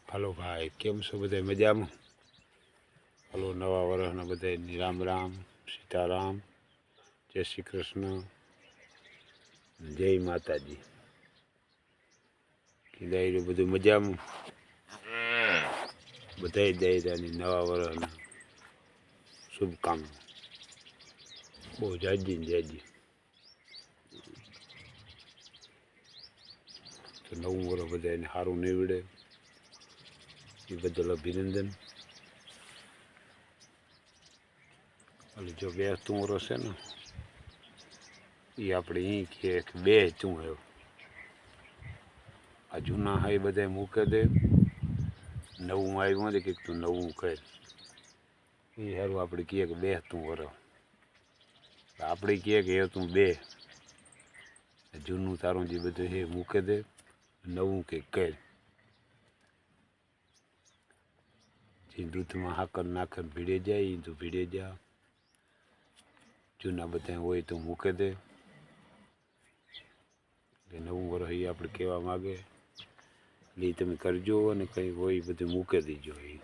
હાલો ભાઈ, કેમ છો બધા મજામાં? હાલો, નવા વર્ષના બધા રામ રામ, સીતારામ, જય શ્રી કૃષ્ણ, જય માતાજી. કીધા બધું મજામાં. બધા દાયરાની નવા વર્ષના શુભકામના. બહુ જાજી ને જાજી. તો નવું વર્ષ બધાને સારું નીવડે એ બદલ અભિનંદન. એટલે જો બેસતું વર્ષ છે ને એ આપણે અહીં કહીએ કે બે તું આવ્યો. આ જૂના હા એ બધા મૂકે દે, નવું આવ્યું નથી કે તું નવું કર. એ સારું આપણે કહીએ કે બેસતું વર્ષ. આપણે કહીએ કે એ તું બે. જૂનું તારું જે બધું છે મૂકે દે, નવું કંઈક કર. જે દૂધમાં હાકર નાખર ભીડે જાય એ તો ભીડે જા. જૂના બધા હોય તો મૂકે દે. એટલે નવું વર્ષ એ આપણે કહેવા માગે એટલે એ તમે કરજો અને કંઈ હોય એ બધું મૂકી દેજો એ.